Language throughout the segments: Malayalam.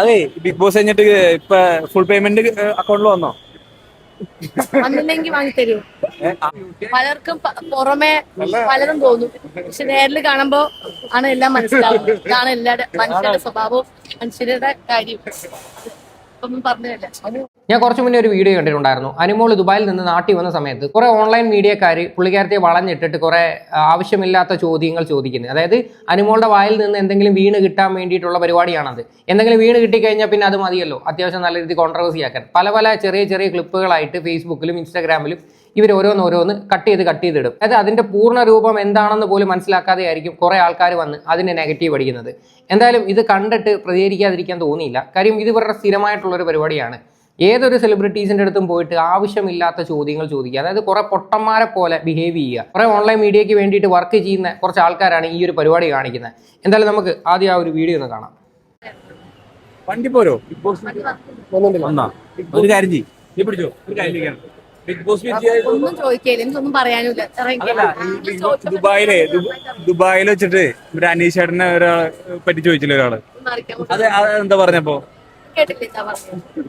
അതെ ബിഗ് ബോസ് കഴിഞ്ഞിട്ട് ഇപ്പൊ ഫുൾ പേയ്മെന്റ് അക്കൗണ്ടിൽ വന്നോ? വന്നില്ലെങ്കിൽ വാങ്ങി തരൂ. പലർക്കും പുറമെ പലതും തോന്നും, പക്ഷെ നേരിൽ കാണുമ്പോ ആണ് എല്ലാം മനസ്സിലാവുന്നത്. ഇതാണ് എല്ലാവരുടെ മനുഷ്യരുടെ സ്വഭാവവും മനുഷ്യരുടെ കാര്യം. ഒന്നും പറഞ്ഞതല്ല. ഞാൻ കുറച്ച് മുന്നേ ഒരു വീഡിയോ കണ്ടിട്ടുണ്ടായിരുന്നു. അനുമോൾ ദുബായിൽ നിന്ന് നാട്ടിൽ വന്ന സമയത്ത് കുറെ ഓൺലൈൻ മീഡിയക്കാർ പുള്ളിക്കാരത്തെ വളഞ്ഞിട്ടിട്ട് കുറെ ആവശ്യമില്ലാത്ത ചോദ്യങ്ങൾ ചോദിക്കുന്നത്. അതായത് അനുമോളുടെ വായിൽ നിന്ന് എന്തെങ്കിലും വീണ് കിട്ടാൻ വേണ്ടിയിട്ടുള്ള പരിപാടിയാണത്. എന്തെങ്കിലും വീണ് കിട്ടിക്കഴിഞ്ഞാൽ പിന്നെ അത് മതിയല്ലോ അത്യാവശ്യം നല്ല രീതിയിൽ കോൺട്രവേഴ്സി ആക്കാൻ. പല പല ചെറിയ ചെറിയ ക്ലിപ്പുകളായിട്ട് ഫേസ്ബുക്കിലും ഇൻസ്റ്റാഗ്രാമിലും ഇവർ ഓരോന്നോരോന്ന് കട്ട് ചെയ്തിടും. അതായത് അതിന്റെ പൂർണ്ണ രൂപം എന്താണെന്ന് പോലും മനസ്സിലാക്കാതെ ആയിരിക്കും കുറെ ആൾക്കാർ വന്ന് അതിന് നെഗറ്റീവ് അടിക്കുന്നത്. എന്തായാലും ഇത് കണ്ടിട്ട് പ്രതികരിക്കാതിരിക്കാൻ തോന്നിയില്ല. കാര്യം ഇത് ഇവരുടെ സ്ഥിരമായിട്ടുള്ളൊരു പരിപാടിയാണ്. ഏതൊരു സെലിബ്രിറ്റീസിൻ്റെ അടുത്തും പോയിട്ട് ആവശ്യമില്ലാത്ത ചോദ്യങ്ങൾ ചോദിക്കുക, അതായത് കുറെ പൊട്ടന്മാരെ പോലെ ബിഹേവ് ചെയ്യുക. കുറെ ഓൺലൈൻ മീഡിയയ്ക്ക് വേണ്ടിയിട്ട് വർക്ക് ചെയ്യുന്ന കുറച്ച് ആൾക്കാരാണ് ഈ ഒരു പരിപാടി കാണിക്കുന്നത്. എന്തായാലും നമുക്ക് ആദ്യം ആ ഒരു വീഡിയോ ഒന്ന് കാണാം. വണ്ടി പോരോ? ഒരു കാര്യം ചെയ്യ്, പിടിച്ചോ. ഒരു കാര്യം ബിഗ് ബോസ് ഒന്നും ചോദിക്കില്ല, എനിക്കൊന്നും പറയാനില്ല. ദുബായിൽ വെച്ചിട്ട് ഒരു അനീഷ് ചേട്ടനെ ഒരാളെ പറ്റി ചോദിച്ചില്ല ഒരാള്. അത് എന്താ പറഞ്ഞപ്പോ?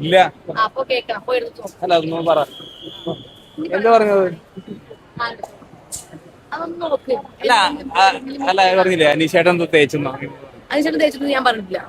ഇല്ല അല്ല അതൊന്നും പറ. എന്താ പറഞ്ഞത്? അല്ല പറഞ്ഞില്ലേ അനീഷ് ചേട്ടൻ എന്തോ തേച്ചെന്നോ? അനീഷ് ചേട്ടൻ തേച്ചിട്ട് ഞാൻ പറഞ്ഞിട്ടില്ല.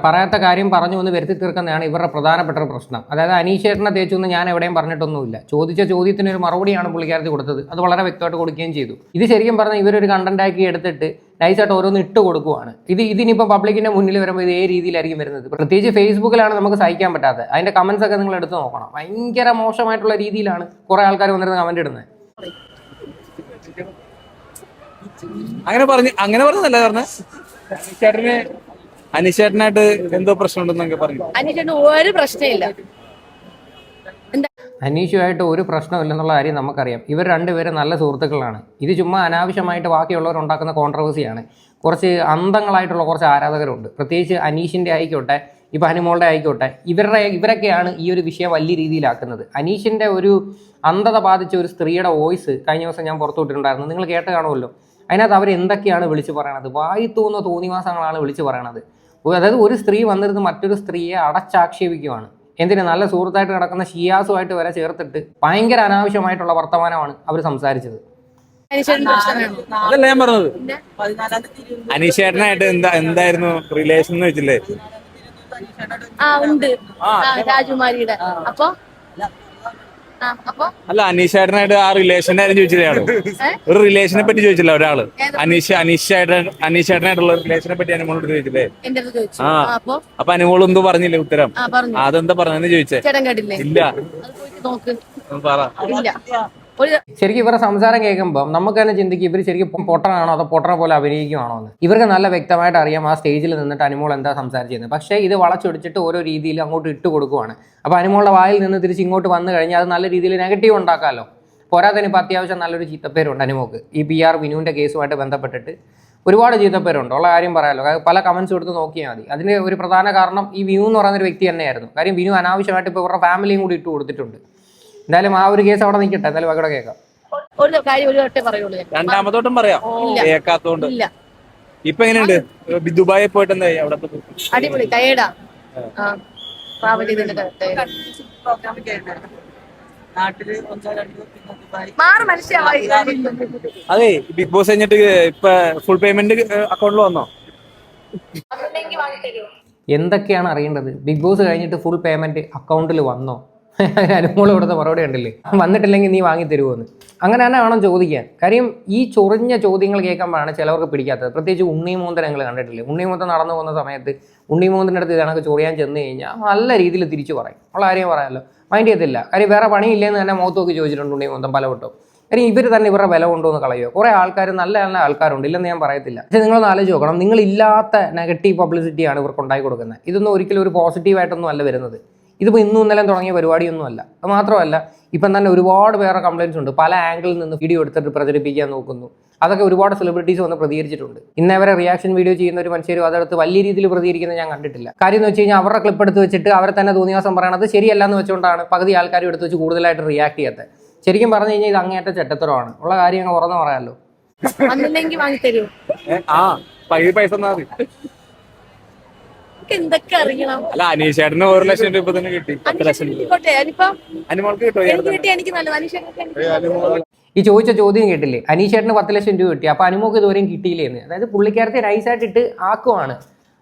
പറയാത്ത കാര്യം പറഞ്ഞു എന്ന് വരുത്തി തീർക്കുന്നതാണ് ഇവരുടെ പ്രധാനപ്പെട്ട ഒരു പ്രശ്നം. അതായത് അനീഷ് ചേട്ടനെ തേച്ചു എന്ന് ഞാൻ എവിടെയും പറഞ്ഞിട്ടൊന്നുമില്ല. ചോദിച്ച ചോദ്യത്തിന് ഒരു മറുപടിയാണ് പുള്ളിക്കാരത്തി കൊടുത്തത്. അത് വളരെ വ്യക്തമായിട്ട് കൊടുക്കുകയും ചെയ്തു. ഇത് ശരിക്കും പറഞ്ഞാൽ ഇവരൊരു കണ്ടന്റ് ആക്കി എടുത്തിട്ട് നൈസായിട്ട് ഓരോന്ന് ഇട്ട് കൊടുക്കുവാണ്. ഇതിനിപ്പോൾ പബ്ലിക്കിന്റെ മുന്നിൽ വരുമ്പോൾ ഇതേ രീതിയിലായിരിക്കും വരുന്നത്. പ്രത്യേകിച്ച് ഫേസ്ബുക്കിലാണ് നമുക്ക് സഹിക്കാൻ പറ്റാത്തത്. അതിന്റെ കമന്റ്സ് ഒക്കെ നിങ്ങൾ എടുത്ത് നോക്കണം. ഭയങ്കര മോശമായിട്ടുള്ള രീതിയിലാണ് കുറെ ആൾക്കാർ വന്നിരുന്ന കമന്റ് ഇടുന്നത്. അങ്ങനെ പറഞ്ഞതല്ല പറഞ്ഞ അനീഷേട്ടനായിട്ട് എന്തോ പ്രശ്നമുണ്ടെന്നൊക്കെ പറഞ്ഞു. ഒരു പ്രശ്നമില്ല, അനീഷുമായിട്ട് ഒരു പ്രശ്നമില്ലെന്നുള്ള കാര്യം നമുക്കറിയാം. ഇവർ രണ്ടുപേരും നല്ല സുഹൃത്തുക്കളാണ്. ഇത് ചുമ്മാ അനാവശ്യമായിട്ട് ബാക്കിയുള്ളവർ ഉണ്ടാക്കുന്ന കോൺട്രവേഴ്സിയാണ്. കുറച്ച് അന്ധങ്ങളായിട്ടുള്ള കുറച്ച് ആരാധകരുണ്ട്. പ്രത്യേകിച്ച് അനീഷിൻ്റെ ആയിക്കോട്ടെ, ഇപ്പം അനുമോളുടെ ആയിക്കോട്ടെ, ഇവരൊക്കെയാണ് ഈ ഒരു വിഷയം വലിയ രീതിയിലാക്കുന്നത്. അനീഷിൻ്റെ ഒരു അന്ധത ബാധിച്ച ഒരു സ്ത്രീയുടെ വോയിസ് കഴിഞ്ഞ ദിവസം ഞാൻ പുറത്തുവിട്ടിട്ടുണ്ടായിരുന്നു. നിങ്ങൾ കേട്ട് കാണുമല്ലോ. അതിനകത്ത് അവർ എന്തൊക്കെയാണ് വിളിച്ചു പറയണത്? വായി തോന്നുന്ന തോന്നിവാസങ്ങളാണ് വിളിച്ചു പറയണത്. അതായത് ഒരു സ്ത്രീ വന്നിരുന്ന് മറ്റൊരു സ്ത്രീയെ അടച്ചാക്ഷേപിക്കുവാണ്. എന്തിന്? നല്ല സുഹൃത്തായിട്ട് നടക്കുന്ന ഷിയാസുമായിട്ട് വരെ ചേർത്തിട്ട് ഭയങ്കര അനാവശ്യമായിട്ടുള്ള വർത്തമാനമാണ് അവർ സംസാരിച്ചത്. അതല്ല ഞാൻ പറഞ്ഞത്. അനീഷേട്ടനായിട്ട് എന്തായിരുന്നു റിലേഷൻ എന്ന് വെച്ചില്ലേ? രാജകുമാരിയുടെ അല്ല അനീഷേട്ടനായിട്ട് ആ റിലേഷന്റെ കാര്യം ചോദിച്ചില്ലേ? ഒരു റിലേഷനെ പറ്റി ചോദിച്ചില്ല ഒരാള്. അനീഷേട്ടനായിട്ടുള്ള റിലേഷനെ പറ്റി അനുമോളോട് ചോദിച്ചില്ലേ? അപ്പൊ അനുമോൾ എന്തോ പറഞ്ഞില്ലേ ഉത്തരം? അതെന്താ പറഞ്ഞെന്ന് ചോദിച്ചേ? ഇല്ല പറ. ശരിക്കും ഇവരുടെ സംസാരം കേൾക്കുമ്പോൾ നമുക്ക് തന്നെ ചിന്തിക്കും ഇവർ ശരിക്കും പൊട്ടനാണോ അതോ പൊട്ടനെ പോലെ അഭിനയിക്കുവാണോ എന്ന്. ഇവർക്ക് നല്ല വ്യക്തമായിട്ട് അറിയാം ആ സ്റ്റേജിൽ നിന്നിട്ട് അനുമോൾ എന്താ സംസാരിച്ചിരുന്നത്. പക്ഷേ ഇത് വളച്ചൊടിച്ചിട്ട് ഓരോ രീതിയിൽ അങ്ങോട്ട് ഇട്ട് കൊടുക്കുവാണ്. അപ്പോൾ അനുമോളുടെ വായിൽ നിന്ന് തിരിച്ച് ഇങ്ങോട്ട് വന്നു കഴിഞ്ഞാൽ അത് നല്ല രീതിയിൽ നെഗറ്റീവ് ഉണ്ടാക്കാമല്ലോ. പോരാത്തതിന് ഇപ്പോൾ അത്യാവശ്യം നല്ലൊരു ചീത്തപ്പേരുണ്ട് അനുമോക്ക്. ഈ PR വിനുവിൻ്റെ കേസുമായിട്ട് ബന്ധപ്പെട്ടിട്ട് ഒരുപാട് ചീത്തപ്പേരുണ്ട്. ഉള്ള കാര്യം പറയാമല്ലോ. പല കമൻസ് എടുത്ത് നോക്കിയാൽ മതി. അതിന് ഒരു പ്രധാന കാരണം ഈ വിനു എന്ന് പറയുന്നൊരു വ്യക്തി തന്നെയായിരുന്നു. കാര്യം വിനു അനാവശ്യമായിട്ട് ഇപ്പോൾ ഇവരുടെ ഫാമിലിയും കൂടി ഇട്ട് കൊടുത്തിട്ടുണ്ട്. എന്തായാലും ആ ഒരു കേസ് അവിടെ നിൽക്കട്ടെ. എന്തായാലും അവിടെ കേൾക്കാം. രണ്ടാമത്തോട്ടും പറയാം കേൾക്കാത്തോണ്ട്. ഇപ്പൊ എങ്ങനെയുണ്ട് ദുബായിൽ പോയിട്ട്? എന്തായി അവിടെ? അടിപൊളി. അതെ ബിഗ് ബോസ് കഴിഞ്ഞിട്ട് ഇപ്പൊ ഫുൾ പേയ്മെന്റ് അക്കൗണ്ടിൽ വന്നോ? എന്തൊക്കെയാണ് അറിയേണ്ടത്? ബിഗ് ബോസ് കഴിഞ്ഞിട്ട് ഫുൾ പേയ്മെന്റ് അക്കൗണ്ടിൽ വന്നോ? അനുമോൾ ഇവിടുത്തെ മറുപടി ഉണ്ടല്ലേ, വന്നിട്ടില്ലെങ്കിൽ നീ വാങ്ങി തരുമോന്ന്. അങ്ങനെ തന്നെ വേണം ചോദിക്കാൻ. കാര്യം ഈ ചൊറിഞ്ഞ ചോദ്യങ്ങൾ കേൾക്കുമ്പോഴാണ് ചിലവർക്ക് പിടിക്കാത്തത്. പ്രത്യേകിച്ച് ഉണ്ണിമൂന്തൻ നിങ്ങൾ കണ്ടിട്ടില്ലേ? ഉണ്ണിമൂന്തൻ നടന്നു പോകുന്ന സമയത്ത് ഉണ്ണിമൂന്തൻ്റെ അടുത്ത് ഇതണക്ക് ചൊറിയാൻ ചെന്ന് കഴിഞ്ഞാൽ നല്ല രീതിയിൽ തിരിച്ചു പറയും. ഉള്ള കാര്യം പറയാമല്ലോ, മൈൻഡ് ചെയ്യത്തില്ല. കാര്യം വേറെ പണിയില്ലേന്ന് തന്നെ മുഖത്ത് നോക്കി ചോദിച്ചിട്ടുണ്ട് ഉണ്ണിമൂന്തൻ പലവട്ടം. കാര്യം ഇവർ തന്നെ ഇവരുടെ വില കൊണ്ടോ എന്ന് കളയോ. കുറേ ആൾക്കാർ നല്ല നല്ല ആൾക്കാരുണ്ട്, ഇല്ലെന്ന് ഞാൻ പറയത്തില്ല. പക്ഷേ നിങ്ങളൊന്ന് ആലോചിച്ച് നോക്കണം, നിങ്ങളില്ലാത്ത നെഗറ്റീവ് പബ്ലിസിറ്റിയാണ് ഇവർക്ക് ഉണ്ടാക്കി കൊടുക്കുന്നത്. ഇതൊന്നും ഒരിക്കലും ഒരു പോസിറ്റീവായിട്ടൊന്നും അല്ല വരുന്നത്. ഇതിപ്പോൾ ഇന്നും ഇന്നലെ തുടങ്ങിയ പരിപാടിയൊന്നുമല്ല. അത് മാത്രമല്ല ഇപ്പം തന്നെ ഒരുപാട് വേറെ കംപ്ലയിൻറ്റ്സ് ഉണ്ട്. പല ആംഗിളിൽ നിന്ന് വീഡിയോ എടുത്തിട്ട് പ്രചരിപ്പിക്കാൻ നോക്കുന്നു. അതൊക്കെ ഒരുപാട് സെലിബ്രിറ്റീസ് വന്ന് പ്രതികരിച്ചിട്ടുണ്ട്. ഇന്നേവരെ റിയാക്ഷൻ വീഡിയോ ചെയ്യുന്ന ഒരു മനുഷ്യരും അതെടുത്ത് വലിയ രീതിയിൽ പ്രതികരിക്കുന്നത് ഞാൻ കണ്ടിട്ടില്ല. കാര്യം എന്ന് വെച്ച് കഴിഞ്ഞാൽ അവരുടെ ക്ലിപ്പ് എടുത്ത് വെച്ചിട്ട് അവരെ തന്നെ തോന്നിയാസം പറയണത് ശരിയല്ല എന്ന് വെച്ചുകൊണ്ടാണ് പകുതി ആൾക്കാരും എടുത്ത് വെച്ച് കൂടുതലായിട്ട് റിയാക്ട് ചെയ്യാത്തത്. ശരിക്കും പറഞ്ഞു കഴിഞ്ഞാൽ ഇത് അങ്ങേയറ്റ ചെറ്റത്തരമാണ്. ഉള്ള കാര്യം അങ്ങ് ഉറന്ന് പറയാമല്ലോ. വാങ്ങി തരൂ. ആ പൈസ തന്നാ മതി. എന്തൊക്കെ അറിയണം. അല്ല അനീഷ് ചേട്ടന് 1 ലക്ഷം രൂപ തന്നെ കിട്ടി. 10 ലക്ഷം രൂപ അനുമോൾക്ക് കിട്ടുമോ? കിട്ടി. എനിക്ക് നല്ലത് അനീഷ്. ഈ ചോദിച്ച ചോദ്യം കേട്ടില്ലേ, അനീഷേട്ടന് 10 ലക്ഷം രൂപ കിട്ടി, അപ്പോൾ അനുമോക്ക് ഇതുവരെയും കിട്ടിയില്ലേന്ന്. അതായത് പുള്ളിക്കാരത്തെ നൈസായിട്ട് ഇട്ട് ആക്കുവാണ്.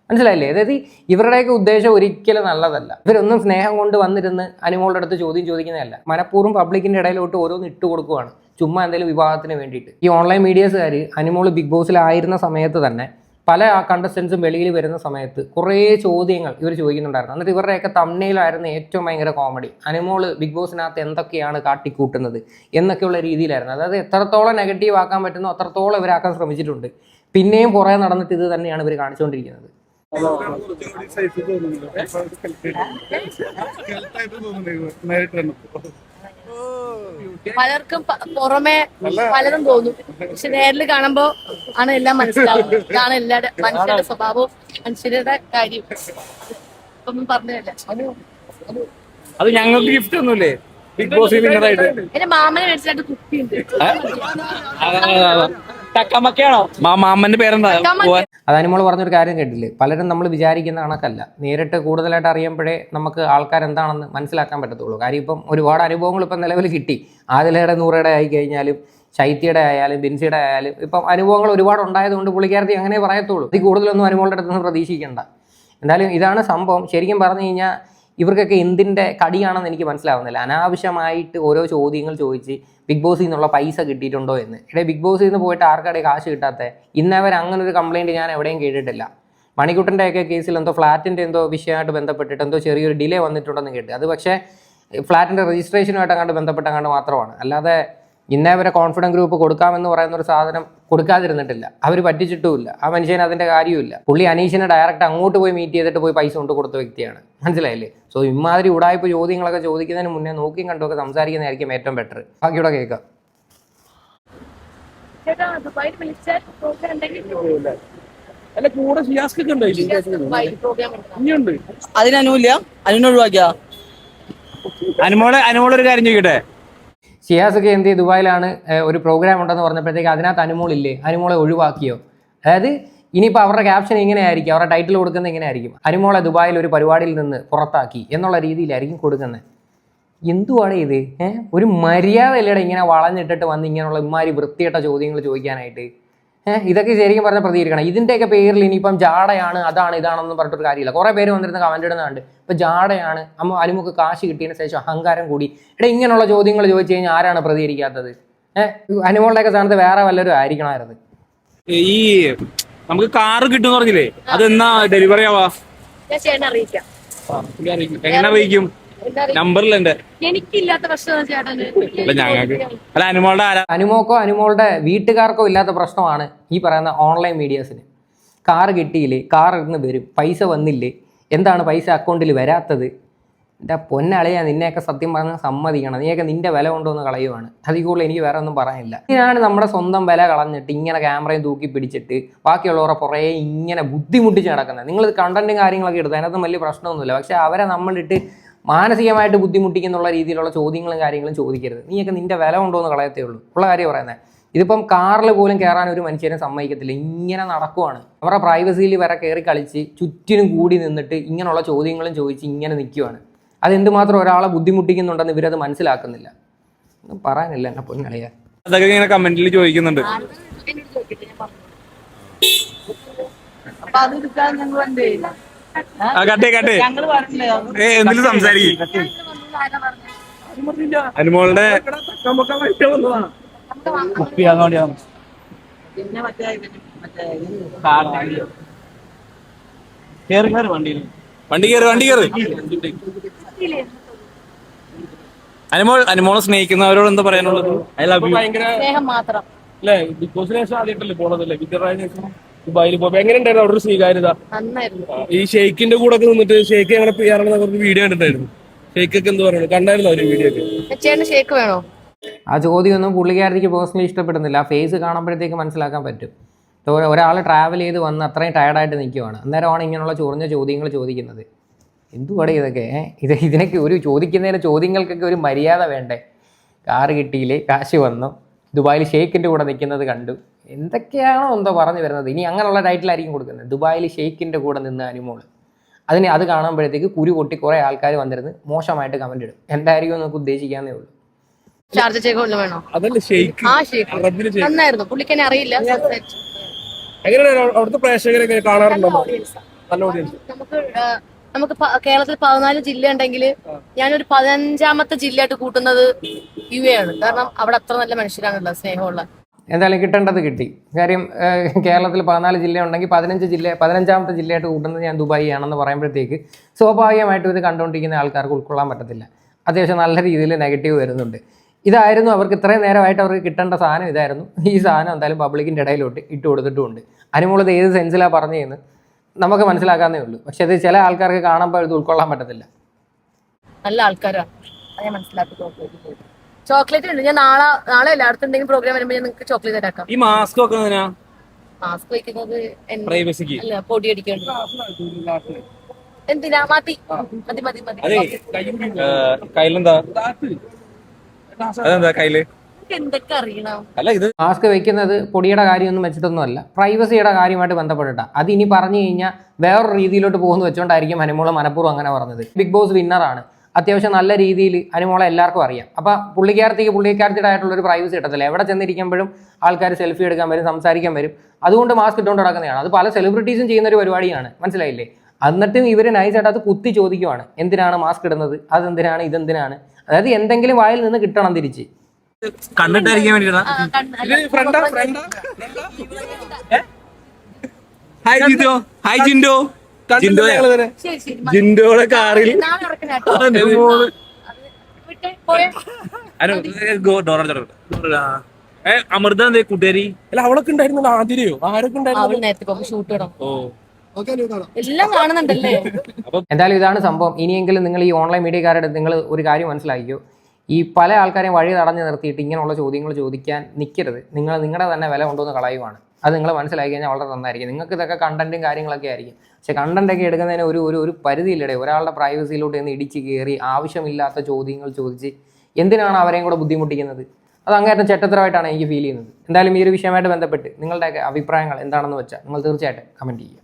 മനസ്സിലായില്ലേ? അതായത് ഇവരുടെയൊക്കെ ഉദ്ദേശം ഒരിക്കലും നല്ലതല്ല. ഇവരൊന്നും സ്നേഹം കൊണ്ട് വന്നിരുന്ന് അനുമോളുടെ അടുത്ത് ചോദ്യം ചോദിക്കുന്നതല്ല. മനഃപൂർവ്വം പബ്ലിക്കിന്റെ ഇടയിലോട്ട് ഓരോന്ന് ഇട്ട് കൊടുക്കുവാണ്, ചുമ്മാ എന്തെങ്കിലും വിവാഹത്തിന് വേണ്ടിയിട്ട്. ഈ ഓൺലൈൻ മീഡിയസുകാർ അനുമോൾ ബിഗ് ബോസിലായിരുന്ന സമയത്ത് തന്നെ പല കണ്ടസ്റ്റൻസും വെളിയിൽ വരുന്ന സമയത്ത് കുറേ ചോദ്യങ്ങൾ ഇവർ ചോദിക്കുന്നുണ്ടായിരുന്നു. എന്നിട്ട് ഇവരുടെയൊക്കെ തമ്മിലായിരുന്നു ഏറ്റവും ഭയങ്കര കോമഡി. അനുമോൾ ബിഗ് ബോസിനകത്ത് എന്തൊക്കെയാണ് കാട്ടിക്കൂട്ടുന്നത് എന്നൊക്കെയുള്ള രീതിയിലായിരുന്നു. അതായത് എത്രത്തോളം നെഗറ്റീവ് ആക്കാൻ പറ്റുന്നോ അത്രത്തോളം ഇവരാക്കാൻ ശ്രമിച്ചിട്ടുണ്ട്. പിന്നെയും പുറകെ നടന്നിട്ട് ഇത് തന്നെയാണ് ഇവർ കാണിച്ചുകൊണ്ടിരിക്കുന്നത്. പലർക്കും പുറമെ പലതും തോന്നും, പക്ഷെ നേരിൽ കാണുമ്പോ ആണ് എല്ലാം മനസ്സിലാവുന്നത്. ഇതാണ് എല്ലാവരുടെ മനുഷ്യരുടെ സ്വഭാവവും മനുഷ്യരുടെ കാര്യം. ഒന്നും പറഞ്ഞതല്ല. അത് ഞങ്ങൾക്ക് ഗിഫ്റ്റ് ഒന്നുമില്ലേ ബിഗ് ബോസ് വിന്നറായിട്ട്? എന്റെ മാമനെ മേടിച്ചിട്ട് കുപ്പിയുണ്ട്. മാമന്റെ പേരെന്താ? അത് അനുമോൾ പറഞ്ഞൊരു കാര്യം കേട്ടില്ലേ, പലരും നമ്മൾ വിചാരിക്കുന്ന കണക്കല്ല. നേരിട്ട് കൂടുതലായിട്ട് അറിയുമ്പോഴേ നമുക്ക് ആൾക്കാരെന്താണെന്ന് മനസ്സിലാക്കാൻ പറ്റത്തുള്ളൂ. കാര്യം ഇപ്പം ഒരുപാട് അനുഭവങ്ങൾ ഇപ്പം നിലവിൽ കിട്ടി. ആദിലയുടെ 100യുടെ ആയി കഴിഞ്ഞാലും ശൈത്യയുടെ ആയാലും ബിൻസിയുടെ ആയാലും ഇപ്പം അനുഭവങ്ങൾ ഒരുപാട് ഉണ്ടായതുകൊണ്ട് പുള്ളിക്കാരത്തി അങ്ങനെ പറയത്തുള്ളൂ. ഇത് കൂടുതലൊന്നും അനുമോളുടെ അടുത്തൊന്നും പ്രതീക്ഷിക്കേണ്ട. എന്തായാലും ഇതാണ് സംഭവം. ശരിക്കും പറഞ്ഞു കഴിഞ്ഞാൽ ഇവർക്കൊക്കെ എന്തിൻ്റെ കടിയാണെന്ന് എനിക്ക് മനസ്സിലാവുന്നില്ല. അനാവശ്യമായിട്ട് ഓരോ ചോദ്യങ്ങൾ ചോദിച്ച് ബിഗ് ബോസിൽ നിന്നുള്ള പൈസ കിട്ടിയിട്ടുണ്ടോ എന്ന്. ബിഗ് ബോസിൽ നിന്ന് പോയിട്ട് ആർക്കടെ കാശ് കിട്ടാത്ത? ഇന്നവർ അങ്ങനെ ഒരു കംപ്ലയിൻറ്റ് ഞാൻ എവിടെയും കേട്ടിട്ടില്ല. മണിക്കുട്ടൻ്റെയൊക്കെ കേസിൽ എന്തോ ഫ്ലാറ്റിൻ്റെ എന്തോ വിഷയമായിട്ട് ബന്ധപ്പെട്ടിട്ട് എന്തോ ചെറിയൊരു ഡിലേ വന്നിട്ടുണ്ടെന്ന് കേട്ട്. അത് പക്ഷേ ഫ്ലാറ്റിൻ്റെ രജിസ്ട്രേഷനുമായിട്ട് അങ്ങോട്ട് ബന്ധപ്പെട്ടങ്ങാണ്ട് മാത്രമാണ്. അല്ലാതെ ഇന്നേവരെ കോൺഫിഡൻസ് ഗ്രൂപ്പ് കൊടുക്കാമെന്ന് പറയുന്ന ഒരു സാധനം കൊടുക്കാതിരുന്നിട്ടില്ല. അവർ പറ്റിച്ചിട്ടുമില്ല. ആ മനുഷ്യന് അതിൻ്റെ കാര്യമില്ല. പുള്ളി അനീഷിനെ ഡയറക്റ്റ് അങ്ങോട്ട് പോയി മീറ്റ് ചെയ്തിട്ട് പോയി പൈസ കൊണ്ട് കൊടുത്ത വ്യക്തിയാണ്. മനസ്സിലായില്ലേ? സോ ഇമാതിരി ഉടായ്പ ചോദ്യങ്ങളൊക്കെ ചോദിക്കുന്നതിന് മുന്നേ നോക്കിയും കണ്ടുമൊക്കെ സംസാരിക്കുന്നതായിരിക്കും ഏറ്റവും ബെറ്റർ. ബാക്കിയൂടെ കേൾക്കാം. അതിനനുമില്ല, അതിനൊഴിവാക്കിയ അനുമോളൊരു കാര്യം ചോദിക്കട്ടെ. ഷിയാസൊക്കെ എന്ത് ദുബായിലാണ് ഒരു പ്രോഗ്രാം ഉണ്ടെന്ന് പറഞ്ഞപ്പോഴത്തേക്ക് അതിനകത്ത് അനുമോളില്ലേ, അനുമോളെ ഒഴിവാക്കിയോ? അതായത് ഇനിയിപ്പോൾ അവരുടെ ക്യാപ്ഷൻ ഇങ്ങനെയായിരിക്കും, അവരുടെ ടൈറ്റിൽ കൊടുക്കുന്നത് ഇങ്ങനെയായിരിക്കും, അനുമോളെ ദുബായിൽ ഒരു പരിപാടിയിൽ നിന്ന് പുറത്താക്കി എന്നുള്ള രീതിയിലായിരിക്കും കൊടുക്കുന്നത്. എന്തുവാണ് ഇത്? ഒരു മര്യാദ ഇല്ലടെ ഇങ്ങനെ വളഞ്ഞിട്ടിട്ട് വന്ന് ഇങ്ങനെയുള്ള ഇമാതിരി വൃത്തിയിട്ട ചോദ്യങ്ങൾ ചോദിക്കാനായിട്ട്. ഇതൊക്കെ ശരിക്കും പറഞ്ഞാൽ പ്രതികരിക്കണം. ഇതിൻ്റെയൊക്കെ പേരിൽ ഇനിയിപ്പം ജാടയാണ് അതാണ് ഇതാണെന്ന് പറഞ്ഞിട്ടൊരു കാര്യമില്ല. കുറേ പേര് വന്നിരുന്ന കമൻ്റ് ഇടുന്നുണ്ട്, ഇപ്പം ജാടയാണ് അനുമുക്ക് കാശ് കിട്ടിയതിന് ശേഷം അഹങ്കാരം കൂടി. ഇങ്ങനെയുള്ള ചോദ്യങ്ങൾ ചോദിച്ചു കഴിഞ്ഞാൽ ആരാണ് പ്രതികരിക്കാത്തത്? അനുമോളുടെയൊക്കെ സ്ഥാനത്ത് വേറെ വല്ലവരും ആയിരിക്കണമായിരുന്നു. ഈ നമുക്ക് കാറ് കിട്ടുമെന്ന് പറഞ്ഞില്ലേ, അതെന്നാ ഡെലിവറി ആവാ? എങ്ങനെ അറിയിക്കും? നമ്പറിൽ എന്റെ എനിക്കില്ലാത്ത പ്രശ്നം ഞങ്ങൾക്ക് അല്ല അനുമോളുടെ അനുമോക്കോ അനുമോളുടെ വീട്ടുകാർക്കോ ഇല്ലാത്ത പ്രശ്നമാണ് ഈ പറയുന്ന ഓൺലൈൻ മീഡിയാസിന്. കാറ് കിട്ടിയില്ലേ, കാർ ഇരുന്ന് വരും, പൈസ വന്നില്ലേ, എന്താണ് പൈസ അക്കൗണ്ടിൽ വരാത്തത്? എൻ്റെ പൊന്നളിയാ, നിന്നെയൊക്കെ സത്യം പറഞ്ഞാൽ സമ്മതിക്കണം. നീയൊക്കെ നിന്റെ വില കൊണ്ടുവന്ന് കളയുവാണ്. അതിൽ കൂടുതൽ എനിക്ക് വേറെ ഒന്നും പറയാനില്ല. ഇതിനാണ് നമ്മുടെ സ്വന്തം വില കളഞ്ഞിട്ട് ഇങ്ങനെ ക്യാമറയും തൂക്കി പിടിച്ചിട്ട് ബാക്കിയുള്ളവരെ പുറകെ ഇങ്ങനെ ബുദ്ധിമുട്ടിച്ച് നടക്കുന്നത്. നിങ്ങൾ കണ്ടന്റും കാര്യങ്ങളൊക്കെ എടുത്ത് അതിനകത്തും വലിയ പ്രശ്നമൊന്നുമില്ല. പക്ഷേ അവരെ നമ്മളിട്ട് മാനസികമായിട്ട് ബുദ്ധിമുട്ടിക്കുന്നുള്ള രീതിയിലുള്ള ചോദ്യങ്ങളും കാര്യങ്ങളും ചോദിക്കരുത്. നീയൊക്കെ നിന്റെ വില കൊണ്ടുവന്ന് കളയത്തേ ഉള്ളൂ. ഉള്ള കാര്യം പറയുന്നത്. ഇതിപ്പം കാറിൽ പോലും കയറാൻ ഒരു മനുഷ്യനെ സമ്മതിക്കത്തില്ല. ഇങ്ങനെ നടക്കുവാണ്. അവരുടെ പ്രൈവസിയിൽ വരെ കയറി കളിച്ച് ചുറ്റിനും കൂടി നിന്നിട്ട് ഇങ്ങനെയുള്ള ചോദ്യങ്ങളും ചോദിച്ച് ഇങ്ങനെ നിൽക്കുവാണ്. അതെന്തുമാത്രം ഒരാളെ ബുദ്ധിമുട്ടിക്കുന്നുണ്ടെന്ന് ഇവരത് മനസ്സിലാക്കുന്നില്ല. ഒന്നും പറയാനില്ല എന്നെ പൊന്നളിയാ. അതൊക്കെ ഇങ്ങനെ കമന്റിൽ ചോദിക്കുന്നുണ്ട്. എന്തെങ്കിലും സംസാരിക്കും. അനുമോളുടെ വണ്ടി കയറി അനുമോളെ സ്നേഹിക്കുന്നവരോട് എന്താ പറയാനുള്ളത്? സ്നേഹം മാത്രം. അല്ലേ, ബിഗ് ബോസിന് ശേഷം ആദ്യമായിട്ടല്ലേ പോണതല്ലേ ദുബായിൽ പോയപ്പോ എങ്ങനെ ഉണ്ടായിരുന്നു അവിടെ ഒരു സ്വീകാര്യത? ഈ ഷെയ്ഖിന്റെ കൂടെ ഒക്കെ നിന്നിട്ട് ഷെയ്ഖ് ഞങ്ങളുടെ കുറച്ച് വീഡിയോ കണ്ടിട്ടായിരുന്നു. ഷെയ്ഖൊക്കെ എന്ത് പറയുന്നത് കണ്ടായിരുന്നു ഒരു വീഡിയോ ഒക്കെ? ഷേക്ക് വേണോ? ആ ചോദ്യമൊന്നും പുള്ളിക്കാരത്തിക്ക് പേഴ്സണലി ഇഷ്ടപ്പെടുന്നില്ല. ആ ഫേസ് കാണുമ്പോഴത്തേക്ക് മനസ്സിലാക്കാൻ പറ്റും. ഒരാൾ ട്രാവൽ ചെയ്ത് വന്ന് അത്രയും ടയർഡായിട്ട് നിൽക്കുവാണ്, അന്നേരമാണ് ഇങ്ങനെയുള്ള ചൊറിഞ്ഞ ചോദ്യങ്ങൾ ചോദിക്കുന്നത്. എന്തുവാടെ ഇതൊക്കെ? ഇതിനൊക്കെ ഒരു ചോദിക്കുന്നതിന് ചോദ്യങ്ങൾക്കൊക്കെ ഒരു മര്യാദ വേണ്ടേ? കാറ് കിട്ടിയില്ലേ, കാശ് വന്നു, ദുബായിൽ ഷെയ്ഖിൻ്റെ കൂടെ നിൽക്കുന്നത് കണ്ടു, എന്തൊക്കെയാണോ എന്തോ പറഞ്ഞു വരുന്നത്. ഇനി അങ്ങനെയുള്ള ടൈറ്റിലായിരിക്കും കൊടുക്കുന്നത്. ദുബായിൽ ഷെയ്ഖിൻ്റെ കൂടെ നിന്ന് അനുമോള്. അത് കാണുമ്പോഴത്തേക്ക് കുരു പൊട്ടി കുറേ ആൾക്കാർ വന്നിരുന്ന് മോശമായിട്ട് കമന്റ് ഇടും. എന്തായിരിക്കും നമുക്ക് ഉദ്ദേശിക്കാന്നേ ഉള്ളൂ. ഷാർജ ചേക്കോളിന് വേണോ? അതല്ല ഷെയ്ക്ക്. ആ ഷേക്ക് നന്നായിരുന്നു. പുള്ളിക്കെന്നെ അറിയില്ല. എങ്ങനെയാണ് അവിടുത്തെ പ്രേക്ഷകരൊക്കെ കാണാറുണ്ടോ? നല്ല ഓഡിയൻസ്. നമുക്ക് കേരളത്തിൽ 14 ജില്ല ഉണ്ടെങ്കിൽ ഞാനൊരു 15ാമത്തെ ജില്ലയായിട്ട് കൂട്ടുന്നത് UAE ആണ്. കാരണം അവിടെ അത്ര നല്ല മനുഷ്യരാണുള്ളത്, സ്നേഹമുള്ള. എന്തായാലും കിട്ടേണ്ടത് കിട്ടി. കാര്യം കേരളത്തിൽ 14 ജില്ല ഉണ്ടെങ്കിൽ 15ാമത്തെ ജില്ലയായിട്ട് കൂട്ടുന്നത് ഞാൻ ദുബായി ആണെന്ന് പറയുമ്പോഴത്തേക്ക് സ്വാഭാവികമായിട്ടും ഇത് കണ്ടുകൊണ്ടിരിക്കുന്ന ആൾക്കാർക്ക് ഉൾക്കൊള്ളാൻ പറ്റത്തില്ല. അത്യാവശ്യം നല്ല രീതിയിൽ നെഗറ്റീവ് വരുന്നുണ്ട്. ഇതായിരുന്നു അവർക്ക് ഇത്രയും നേരമായിട്ട് അവർക്ക് കിട്ടേണ്ട സാധനം ഇതായിരുന്നു. ഈ സാധനം എന്തായാലും പബ്ലിക്കിൻ്റെ ഇടയിലോട്ട് ഇട്ട് കൊടുത്തിട്ടുമുണ്ട്. അനുമോളത് ഏത് സെൻസിലാണ് പറഞ്ഞതെന്ന് നമുക്ക് മനസ്സിലാക്കാന്നേ ഉള്ളൂ. പക്ഷെ ഇത് ചില ആൾക്കാർക്ക് കാണുമ്പോൾ ഇത് ഉൾക്കൊള്ളാൻ പറ്റത്തില്ല. നല്ല ആൾക്കാരാണ്, അത് ഞാൻ മനസ്സിലാക്കി. ചോക്ലേറ്റ് ഉണ്ട്. ഞാൻ നാളെ എല്ലായിടത്തും എന്തെങ്കിലും പ്രോഗ്രാം വരുമ്പോൾ ഞാൻ നിങ്ങൾക്ക് ചോക്ലേറ്റ് തരാക്കാം. ഈ മാസ്ക് ഒക്കെ മാസ്ക് വയ്ക്കുന്നത് പ്രൈവസിക്ക് അല്ല, പൊടി അടിക്കേണ്ടി. എന്തിനാ? മതി. അതെ കയ്യിലെന്താ? അതെന്താ കയ്യില്? എന്തൊക്കെ അറിയണം? അല്ല ഇത് മാസ്ക് വെക്കുന്നത് പൊടിയുടെ കാര്യമൊന്നും വെച്ചിട്ടൊന്നുമല്ല, പ്രൈവസിയുടെ കാര്യമായിട്ട് ബന്ധപ്പെട്ടിട്ടാണ്. അത് ഇനി പറഞ്ഞു കഴിഞ്ഞാൽ വേറൊരു രീതിയിലോട്ട് പോകുന്നു വെച്ചുകൊണ്ടായിരിക്കും അനുമോള് മനഃപൂർവ്വം അങ്ങനെ പറഞ്ഞത്. ബിഗ് ബോസ് വിന്നറാണ്, അത്യാവശ്യം നല്ല രീതിയിൽ അനുമോളെ എല്ലാവർക്കും അറിയാം. അപ്പം പുള്ളിക്കാരത്തിയുടെ ആയിട്ടുള്ളൊരു പ്രൈവസി കിട്ടത്തില്ല. എവിടെ ചെന്നിരിക്കുമ്പോഴും ആൾക്കാർ സെൽഫി എടുക്കാൻ വരും, സംസാരിക്കാൻ വരും. അതുകൊണ്ട് മാസ്ക് ഇട്ടുകൊണ്ട് നടക്കുന്നതാണ്. അത് പല സെലിബ്രിറ്റീസും ചെയ്യുന്ന ഒരു പരിപാടിയാണ്, മനസ്സിലായില്ലേ? എന്നിട്ടും ഇവർ നൈസായിട്ട് അത് കുത്തി ചോദിക്കുവാണ്, എന്തിനാണ് മാസ്ക് ഇടുന്നത്, അതെന്തിനാണ്, ഇതെന്തിനാണ്. അതായത് എന്തെങ്കിലും വായിൽ നിന്ന് കിട്ടണം തിരിച്ച്. കണ്ടിട്ടായിരിക്കാൻ വേണ്ടിട്ടാ. Hi Jindo, hi Jindo. ജിൻഡോയുടെ കാറിൽ അമൃത കൂട്ടുകാരി. അല്ല അവളൊക്കെ ഉണ്ടായിരുന്നല്ലോ ആതിരയോ ആരൊക്കെ ഉണ്ടായിരുന്നു? ഷൂട്ട് എല്ലാം കാണുന്നുണ്ടല്ലേ? എന്തായാലും ഇതാണ് സംഭവം. ഇനിയെങ്കിലും നിങ്ങൾ ഈ ഓൺലൈൻ മീഡിയക്കാരുടെ നിങ്ങൾ ഒരു കാര്യം മനസ്സിലാക്കിയോ, ഈ പല ആൾക്കാരെയും വഴി തടഞ്ഞു നിർത്തിയിട്ട് ഇങ്ങനെയുള്ള ചോദ്യങ്ങൾ ചോദിക്കാൻ നിൽക്കരുത്. നിങ്ങളുടെ തന്നെ വില കൊണ്ടുവന്ന് കളയുവാണ്. അത് നിങ്ങൾ മനസ്സിലാക്കി കഴിഞ്ഞാൽ വളരെ നന്നായിരിക്കും. നിങ്ങൾക്ക് ഇതൊക്കെ കണ്ടന്റും കാര്യങ്ങളൊക്കെ ആയിരിക്കും. പക്ഷെ കണ്ടന്റൊക്കെ എടുക്കുന്നതിന് ഒരു പരിധിയില്ലടെ. ഒരാളുടെ പ്രൈവസിയിലോട്ട് നിന്ന് ഇടിച്ച് കയറി ആവശ്യമില്ലാത്ത ചോദ്യങ്ങൾ ചോദിച്ച് എന്തിനാണ് അവരെയും കൂടെ ബുദ്ധിമുട്ടിക്കുന്നത്? അത് അങ്ങേറ്റം ചെറ്റത്തരമായിട്ടാണ് എനിക്ക് ഫീൽ ചെയ്യുന്നത്. എന്തായാലും ഈ ഒരു വിഷയമായിട്ട് ബന്ധപ്പെട്ട് നിങ്ങളുടെയൊക്കെ അഭിപ്രായങ്ങൾ എന്താണെന്ന് വെച്ചാൽ നിങ്ങൾ തീർച്ചയായിട്ടും കമൻറ്റ് ചെയ്യുക.